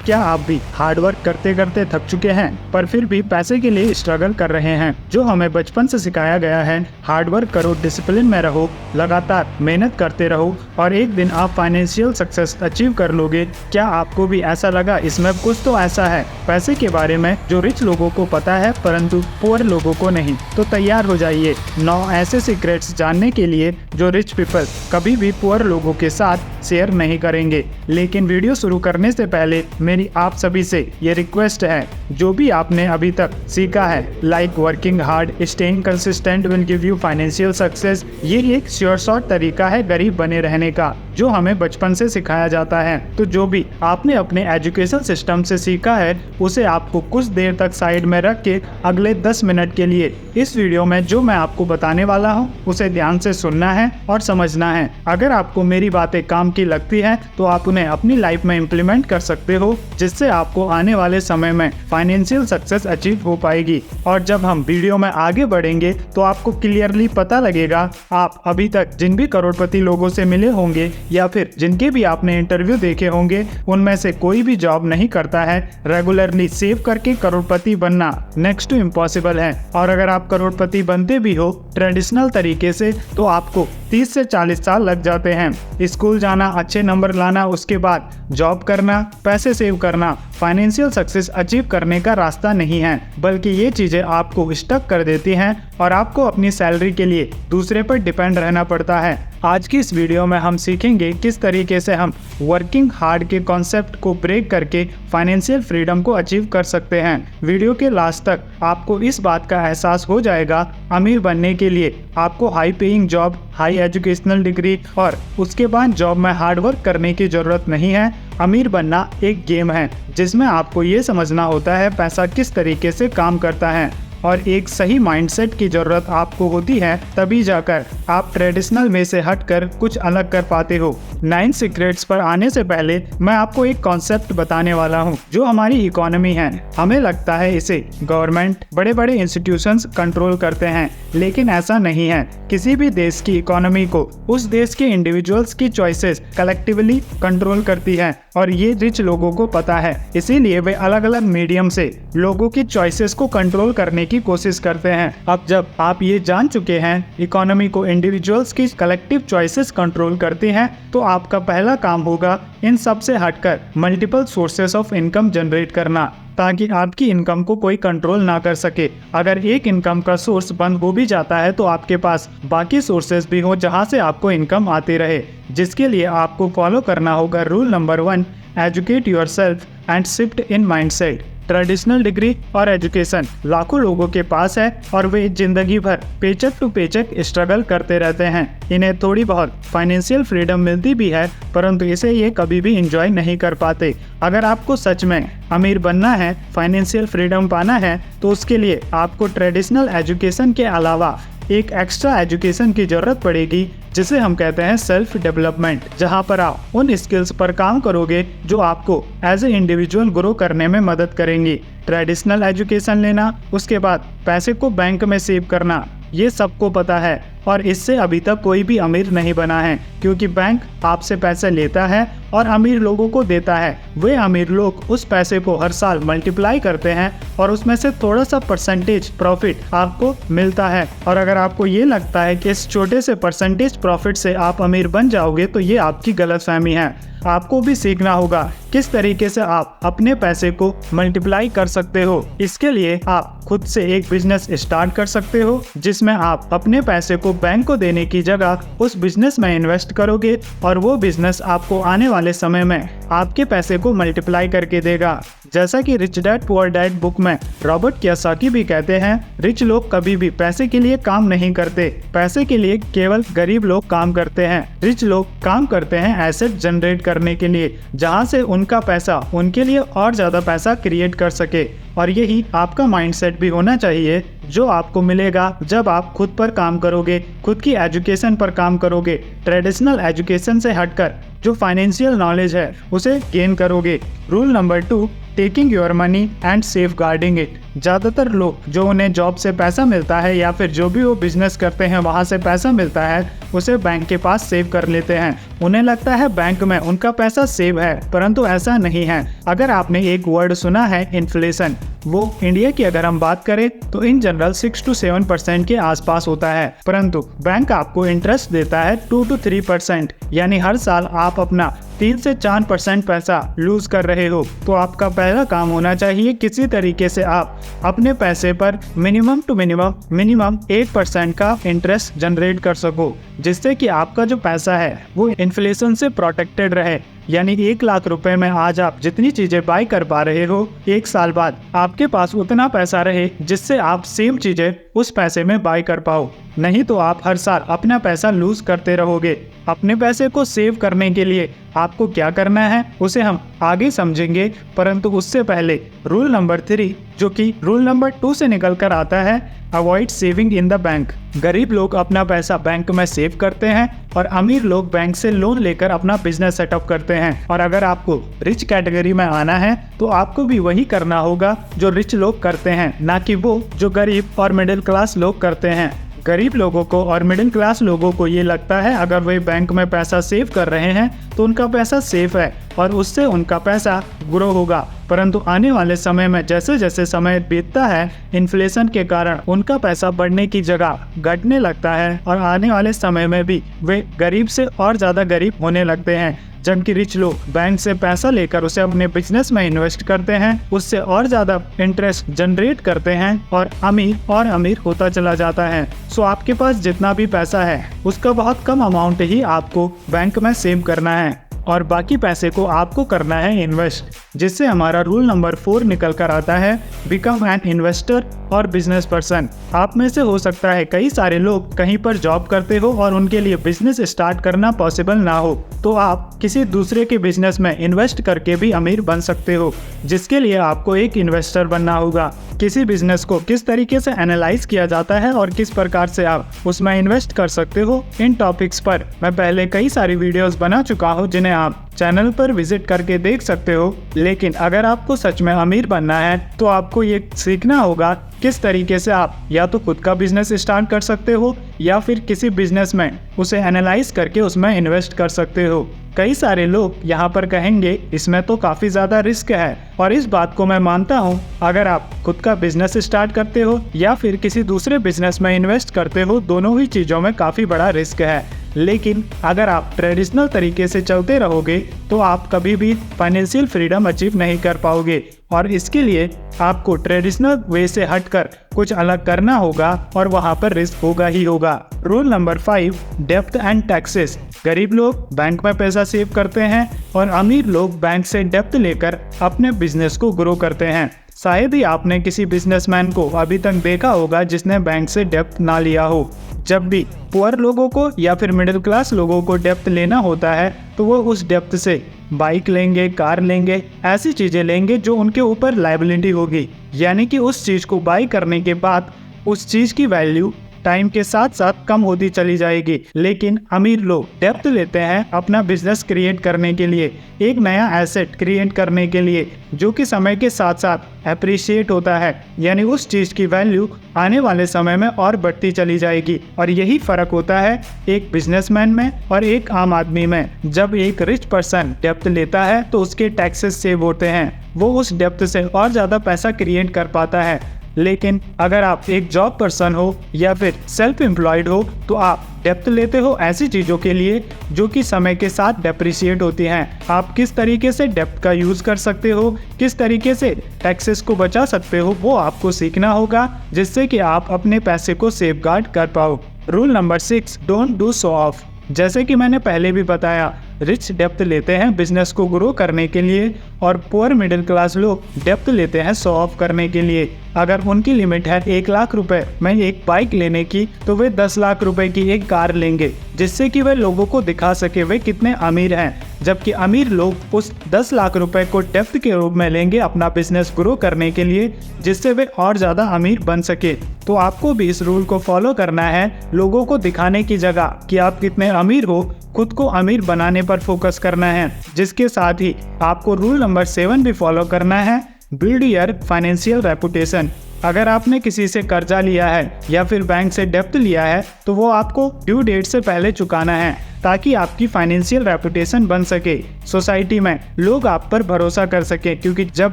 क्या आप भी हार्ड वर्क करते करते थक चुके हैं पर फिर भी पैसे के लिए स्ट्रगल कर रहे हैं? जो हमें बचपन से सिखाया गया है, हार्ड वर्क करो, डिसिप्लिन में रहो, लगातार मेहनत करते रहो और एक दिन आप फाइनेंशियल सक्सेस अचीव कर लोगे। क्या आपको भी ऐसा लगा? इसमें कुछ तो ऐसा है पैसे के बारे में जो रिच लोगों को पता है परंतु पुअर लोगों को नहीं। तो तैयार हो जाइए 9 ऐसे सीक्रेट्स जानने के लिए जो रिच पीपल कभी भी पुअर लोगों के साथ शेयर नहीं करेंगे। लेकिन वीडियो शुरू करने से पहले मेरी आप सभी से ये रिक्वेस्ट है, जो भी आपने अभी तक सीखा है like working hard, staying consistent will give you financial success, ये एक श्योर शॉर्ट तरीका है गरीब बने रहने का जो हमें बचपन से सिखाया जाता है। तो जो भी आपने अपने एजुकेशन सिस्टम से सीखा है उसे आपको कुछ देर तक साइड में रख के अगले 10 मिनट के लिए इस वीडियो में जो मैं आपको बताने वाला हूँ उसे ध्यान से सुनना है और समझना है। अगर आपको मेरी बातें काम की लगती है तो आप उन्हें अपनी लाइफ में इम्प्लीमेंट कर सकते हो, जिससे आपको आने वाले समय में फाइनेंशियल सक्सेस अचीव हो पाएगी। और जब हम वीडियो में आगे बढ़ेंगे तो आपको क्लियरली पता लगेगा आप अभी तक जिन भी करोड़पति लोगों से मिले होंगे या फिर जिनके भी आपने इंटरव्यू देखे होंगे उनमें से कोई भी जॉब नहीं करता है। रेगुलरली सेव करके करोड़पति बनना नेक्स्ट टू इम्पॉसिबल है। और अगर आप करोड़पति बनते भी हो ट्रेडिशनल तरीके से तो आपको 30 से 40 साल लग जाते हैं। स्कूल जाना, अच्छे नंबर लाना, उसके बाद जॉब करना, पैसे सेव करना फाइनेंशियल सक्सेस अचीव करने का रास्ता नहीं है, बल्कि ये चीज़ें आपको स्टक कर देती हैं और आपको अपनी सैलरी के लिए दूसरे पर डिपेंड रहना पड़ता है। आज की इस वीडियो में हम सीखेंगे किस तरीके से हम वर्किंग हार्ड के कॉन्सेप्ट को ब्रेक करके फाइनेंशियल फ्रीडम को अचीव कर सकते हैं। वीडियो के लास्ट तक आपको इस बात का एहसास हो जाएगा अमीर बनने के लिए आपको high paying job, high educational degree और उसके बाद जॉब में हार्ड वर्क करने की ज़रूरत नहीं है। अमीर बनना एक गेम है जिसमें आपको ये समझना होता है पैसा किस तरीके से काम करता है और एक सही माइंडसेट की ज़रूरत आपको होती है, तभी जाकर आप ट्रेडिशनल में से हटकर कुछ अलग कर पाते हो। 9 सीक्रेट्स पर आने से पहले मैं आपको एक कॉन्सेप्ट बताने वाला हूँ जो हमारी इकोनॉमी है। हमें लगता है इसे गवर्नमेंट, बड़े बड़े इंस्टीट्यूशंस कंट्रोल करते हैं, लेकिन ऐसा नहीं है। किसी भी देश की इकोनॉमी को उस देश के इंडिविजुअल्स की चॉइसेस कलेक्टिवली कंट्रोल करती है और ये रिच लोगों को पता है, इसीलिए वे अलग अलग मीडियम से लोगों की चॉइसेस को कंट्रोल करने की कोशिश करते हैं। अब जब आप ये जान चुके हैं इकोनॉमी को इंडिविजुअल्स की कलेक्टिव चॉइसेस कंट्रोल करती हैं, तो आपका पहला काम होगा इन सब से हटकर multiple sources of income generate करना, ताकि आपकी इनकम को कोई कंट्रोल ना कर सके। अगर एक इनकम का सोर्स बंद हो भी जाता है तो आपके पास बाकी सोर्सेस भी हो जहां से आपको इनकम आती रहे, जिसके लिए आपको फॉलो करना होगा rule number 1, educate yourself and shift in mindset. Traditional degree और एजुकेशन लाखों लोगों के पास है और वे जिंदगी भर पेचेक टू पेचेक स्ट्रगल करते रहते हैं। इन्हें थोड़ी बहुत फाइनेंशियल फ्रीडम मिलती भी है परंतु इसे ये कभी भी एंजॉय नहीं कर पाते। अगर आपको सच में अमीर बनना है, फाइनेंशियल फ्रीडम पाना है, तो उसके लिए आपको ट्रेडिशनल एजुकेशन के अलावा एक एक्स्ट्रा एजुकेशन की जरूरत पड़ेगी जिसे हम कहते हैं सेल्फ डेवलपमेंट, जहां पर आप उन स्किल्स पर काम करोगे जो आपको एज ए इंडिविजुअल ग्रो करने में मदद करेंगी। ट्रेडिशनल एजुकेशन लेना, उसके बाद पैसे को बैंक में सेव करना, ये सबको पता है और इससे अभी तक कोई भी अमीर नहीं बना है, क्योंकि बैंक आपसे पैसे लेता है और अमीर लोगों को देता है। वे अमीर लोग उस पैसे को हर साल मल्टीप्लाई करते हैं और उसमें से थोड़ा सा परसेंटेज प्रॉफिट आपको मिलता है। और अगर आपको ये लगता है कि इस छोटे से परसेंटेज प्रॉफिट से आप अमीर बन जाओगे तो ये आपकी गलतफहमी है। आपको भी सीखना होगा किस तरीके से आप अपने पैसे को मल्टीप्लाई कर सकते हो। इसके लिए आप खुद से एक बिजनेस स्टार्ट कर सकते हो जिसमें आप अपने पैसे को बैंक को देने की जगह उस बिजनेस में इन्वेस्ट करोगे और वो बिजनेस आपको आने वाले समय में आपके पैसे को मल्टीप्लाई करके देगा। जैसा कि rich dad poor dad book में रॉबर्ट कियोसाकी भी कहते हैं, रिच लोग कभी भी पैसे के लिए काम नहीं करते, पैसे के लिए केवल गरीब लोग काम करते हैं। रिच लोग काम करते हैं एसेट जनरेट करने के लिए, जहां से उनका पैसा उनके लिए और ज़्यादा पैसा क्रिएट कर सके। और यही आपका माइंडसेट भी होना चाहिए जो आपको मिलेगा जब आप खुद पर काम करोगे, खुद की एजुकेशन पर काम करोगे, ट्रेडिशनल एजुकेशन से हटकर जो फाइनेंशियल नॉलेज है उसे गेन करोगे। Rule number 2, taking your money and safeguarding it. ज़्यादातर लोग जो उन्हें जॉब से पैसा मिलता है या फिर जो भी वो बिजनेस करते हैं वहाँ से पैसा मिलता है उसे बैंक के पास सेव कर लेते हैं, उन्हें लगता है बैंक में उनका पैसा सेव है, परंतु ऐसा नहीं है। अगर आपने एक वर्ड सुना है इन्फ्लेशन, वो इंडिया की अगर हम बात करें तो इन जनरल 6 to 7% के आसपास होता है, परंतु बैंक आपको इंटरेस्ट देता है 2 to 3%, यानी हर साल आप अपना 3 से 4% पैसा लूज कर रहे हो। तो आपका पहला काम होना चाहिए किसी तरीके से आप अपने पैसे पर मिनिमम 8% का इंटरेस्ट जनरेट कर सको, जिससे कि आपका जो पैसा है वो इन्फ्लेशन से प्रोटेक्टेड रहे। यानी 1 लाख रुपए में आज आप जितनी चीजें बाय कर पा रहे हो, 1 साल बाद आपके पास उतना पैसा रहे जिससे आप सेम चीजें उस पैसे में बाय कर पाओ। नहीं तो आप हर साल अपना पैसा लूज करते रहोगे। अपने पैसे को सेव करने के लिए आपको क्या करना है उसे हम आगे समझेंगे, परंतु उससे पहले रूल नंबर 3, जो कि रूल नंबर 2 से निकल कर आता है, avoid saving in the bank. गरीब लोग अपना पैसा बैंक में सेव करते हैं और अमीर लोग बैंक से लोन लेकर अपना बिजनेस सेटअप करते हैं। और अगर आपको रिच कैटेगरी में आना है तो आपको भी वही करना होगा जो रिच लोग करते हैं, ना कि वो जो गरीब और मिडिल क्लास लोग करते हैं। गरीब लोगों को और मिडिल क्लास लोगों को ये लगता है अगर वे बैंक में पैसा सेव कर रहे हैं तो उनका पैसा सेफ है और उससे उनका पैसा ग्रो होगा, परंतु आने वाले समय में जैसे जैसे समय बीतता है, इन्फ्लेशन के कारण उनका पैसा बढ़ने की जगह घटने लगता है और आने वाले समय में भी वे गरीब से और ज़्यादा गरीब होने लगते हैं। जबकि रिच लोग बैंक से पैसा लेकर उसे अपने बिजनेस में इन्वेस्ट करते हैं, उससे और ज़्यादा इंटरेस्ट जनरेट करते हैं और अमीर होता चला जाता है। सो आपके पास जितना भी पैसा है उसका बहुत कम अमाउंट ही आपको बैंक में सेव करना है और बाकी पैसे को आपको करना है इन्वेस्ट, जिससे हमारा रूल नंबर 4 निकल कर आता है, बिकम एन इन्वेस्टर और बिजनेस पर्सन। आप में से हो सकता है कई सारे लोग कहीं पर जॉब करते हो और उनके लिए बिजनेस स्टार्ट करना पॉसिबल ना हो, तो आप किसी दूसरे के बिजनेस में इन्वेस्ट करके भी अमीर बन सकते हो, जिसके लिए आपको एक इन्वेस्टर बनना होगा। किसी बिजनेस को किस तरीके से एनालाइज किया जाता है और किस प्रकार से आप उसमें इन्वेस्ट कर सकते हो, इन टॉपिक्स पर मैं पहले कई सारी वीडियोस बना चुका हूं, जिन्हें आप चैनल पर विजिट करके देख सकते हो। लेकिन अगर आपको सच में अमीर बनना है तो आपको ये सीखना होगा किस तरीके से आप या तो खुद का बिजनेस स्टार्ट कर सकते हो या फिर किसी बिजनेस में उसे एनालाइज करके उसमें इन्वेस्ट कर सकते हो। कई सारे लोग यहाँ पर कहेंगे इसमें तो काफ़ी ज़्यादा रिस्क है, और इस बात को मैं मानता हूँ। अगर आप खुद का बिजनेस स्टार्ट करते हो या फिर किसी दूसरे बिजनेस में इन्वेस्ट करते हो, दोनों ही चीज़ों में काफ़ी बड़ा रिस्क है। लेकिन अगर आप ट्रेडिशनल तरीके से चलते रहोगे तो आप कभी भी फाइनेंशियल फ्रीडम अचीव नहीं कर पाओगे, और इसके लिए आपको ट्रेडिशनल वे से हटकर कुछ अलग करना होगा और वहाँ पर रिस्क होगा ही होगा। रूल नंबर 5, डेब्ट एंड टैक्सेस। गरीब लोग बैंक में पैसा सेव करते हैं और अमीर लोग बैंक से डेब्ट लेकर अपने बिजनेस को ग्रो करते हैं। शायद ही आपने किसी बिजनेसमैन को अभी तक देखा होगा जिसने बैंक से डेब्ट ना लिया हो। जब भी पुअर लोगों को या फिर मिडिल क्लास लोगों को डेब्ट लेना होता है तो वो उस डेब्ट से बाइक लेंगे, कार लेंगे, ऐसी चीज़ें लेंगे जो उनके ऊपर लायबिलिटी होगी, यानी कि उस चीज़ को बाई करने के बाद उस चीज़ की वैल्यू टाइम के साथ साथ कम होती चली जाएगी। लेकिन अमीर लोग डेब्ट लेते हैं अपना बिजनेस क्रिएट करने के लिए, एक नया एसेट क्रिएट करने के लिए, जो कि समय के साथ साथ एप्रिशिएट होता है, यानी उस चीज़ की वैल्यू आने वाले समय में और बढ़ती चली जाएगी। और यही फ़र्क होता है एक बिजनेसमैन में और एक आम आदमी में। जब एक रिच पर्सन डेब्ट लेता है तो उसके टैक्सेस सेव होते हैं, वो उस डेब्ट से और ज़्यादा पैसा क्रिएट कर पाता है। लेकिन अगर आप एक जॉब पर्सन हो या फिर सेल्फ एम्प्लॉयड हो तो आप डेब्ट लेते हो ऐसी चीज़ों के लिए जो कि समय के साथ डेप्रिशिएट होती हैं। आप किस तरीके से डेब्ट का यूज़ कर सकते हो, किस तरीके से टैक्सेस को बचा सकते हो, वो आपको सीखना होगा, जिससे कि आप अपने पैसे को सेफगार्ड कर पाओ। Rule number 6, don't do show off. जैसे कि मैंने पहले भी बताया, रिच डेब्ट लेते हैं बिजनेस को ग्रो करने के लिए और पुअर मिडिल क्लास लोग डेब्ट लेते हैं शो ऑफ करने के लिए। अगर उनकी लिमिट है 1 लाख रुपए में एक बाइक लेने की, तो वे 10 लाख रुपए की एक कार लेंगे, जिससे कि वे लोगों को दिखा सके वे कितने अमीर हैं। जबकि अमीर लोग उस 10 लाख रुपए को डेब्ट के रूप में लेंगे अपना बिजनेस ग्रो करने के लिए, जिससे वे और ज़्यादा अमीर बन सके। तो आपको भी इस रूल को फॉलो करना है, लोगों को दिखाने की जगह कि आप कितने अमीर हो, खुद को अमीर बनाने पर फोकस करना है। जिसके साथ ही आपको रूल नंबर 7 भी फॉलो करना है, बिल्ड योर फाइनेंशियल रेपुटेशन। अगर आपने किसी से कर्जा लिया है या फिर बैंक से डेब्ट लिया है तो वो आपको ड्यू डेट से पहले चुकाना है। ताकि आपकी फाइनेंशियल रेपुटेशन बन सके, सोसाइटी में लोग आप पर भरोसा कर सके, क्योंकि जब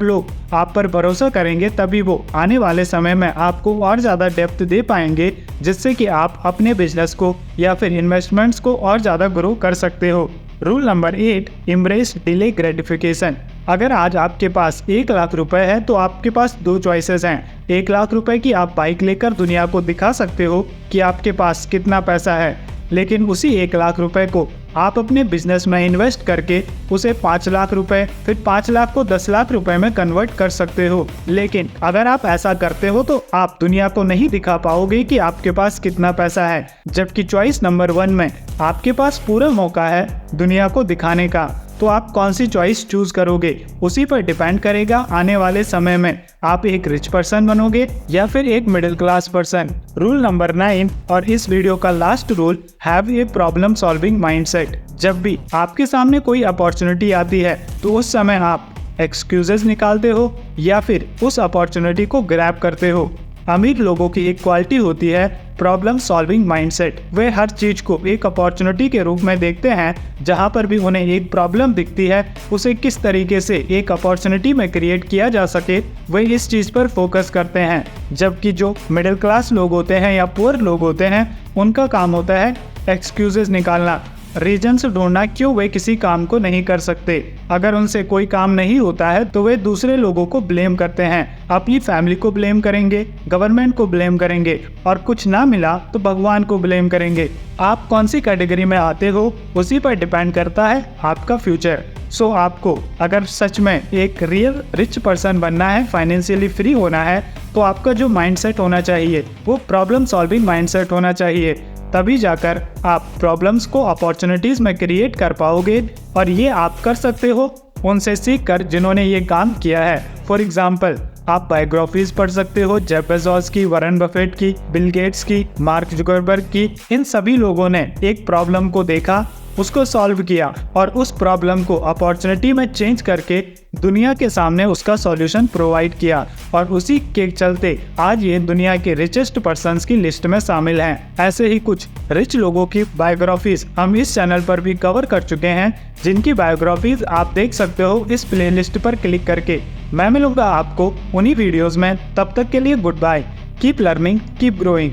लोग आप पर भरोसा करेंगे तभी वो आने वाले समय में आपको और ज़्यादा डेप्थ दे पाएंगे, जिससे कि आप अपने बिजनेस को या फिर इन्वेस्टमेंट्स को और ज़्यादा ग्रो कर सकते हो। Rule number 8, embrace delay gratification. अगर आज आपके पास 1 लाख रुपए है तो आपके पास 2 चॉइसेस हैं। 1 लाख रुपए की आप बाइक लेकर दुनिया को दिखा सकते हो कि आपके पास कितना पैसा है, लेकिन उसी 1 लाख रुपए को आप अपने बिजनेस में इन्वेस्ट करके उसे 5 लाख रुपए, फिर 5 लाख को 10 लाख रुपए में कन्वर्ट कर सकते हो। लेकिन अगर आप ऐसा करते हो तो आप दुनिया को नहीं दिखा पाओगे कि आपके पास कितना पैसा है, जबकि चॉइस नंबर 1 में आपके पास पूरा मौका है दुनिया को दिखाने का। तो आप कौन सी चॉइस चूज करोगे, उसी पर डिपेंड करेगा आने वाले समय में आप एक रिच पर्सन बनोगे या फिर एक middle class person. Rule number 9 और इस वीडियो का last rule, have a problem solving mindset. जब भी आपके सामने कोई अपॉर्चुनिटी आती है तो उस समय आप एक्सक्यूजेस निकालते हो या फिर उस अपॉर्चुनिटी को ग्रैब करते हो। अमीर लोगों की एक क्वालिटी होती है प्रॉब्लम सॉल्विंग माइंडसेट। वे हर चीज को एक अपॉर्चुनिटी के रूप में देखते हैं। जहां पर भी उन्हें एक प्रॉब्लम दिखती है, उसे किस तरीके से एक अपॉर्चुनिटी में क्रिएट किया जा सके, वे इस चीज पर फोकस करते हैं। जबकि जो मिडिल क्लास लोग होते हैं या पुअर लोग होते हैं, उनका काम होता है एक्सक्यूजेस निकालना, रीजन्स ढूंढना क्यों वे किसी काम को नहीं कर सकते। अगर उनसे कोई काम नहीं होता है तो वे दूसरे लोगों को ब्लेम करते हैं, अपनी फैमिली को ब्लेम करेंगे, गवर्नमेंट को ब्लेम करेंगे, और कुछ ना मिला तो भगवान को ब्लेम करेंगे। आप कौन सी कैटेगरी में आते हो उसी पर डिपेंड करता है आपका फ्यूचर। सो आपको अगर सच में एक रियल रिच पर्सन बनना है, फाइनेंशियली फ्री होना है, तो आपका जो माइंडसेट होना चाहिए वो प्रॉब्लम सॉल्विंग माइंडसेट होना चाहिए। तभी जाकर आप प्रॉब्लम्स को अपॉर्चुनिटीज में क्रिएट कर पाओगे, और ये आप कर सकते हो उनसे सीखकर जिन्होंने ये काम किया है। फॉर एग्जाम्पल, आप बायोग्राफीज पढ़ सकते हो जेफ बेजोस की, वॉरेन बफेट की, बिल गेट्स की, मार्क जुकरबर्ग की। इन सभी लोगों ने एक प्रॉब्लम को देखा, उसको सॉल्व किया और उस प्रॉब्लम को अपॉर्चुनिटी में चेंज करके दुनिया के सामने उसका सॉल्यूशन प्रोवाइड किया, और उसी के चलते आज ये दुनिया के रिचेस्ट पर्सन्स की लिस्ट में शामिल हैं। ऐसे ही कुछ रिच लोगों की बायोग्राफीज हम इस चैनल पर भी कवर कर चुके हैं, जिनकी बायोग्राफीज आप देख सकते हो इस प्लेलिस्ट पर क्लिक करके। मैं मिलूंगा आपको उन्हीं वीडियोस में, तब तक के लिए goodbye. Keep learning, keep growing.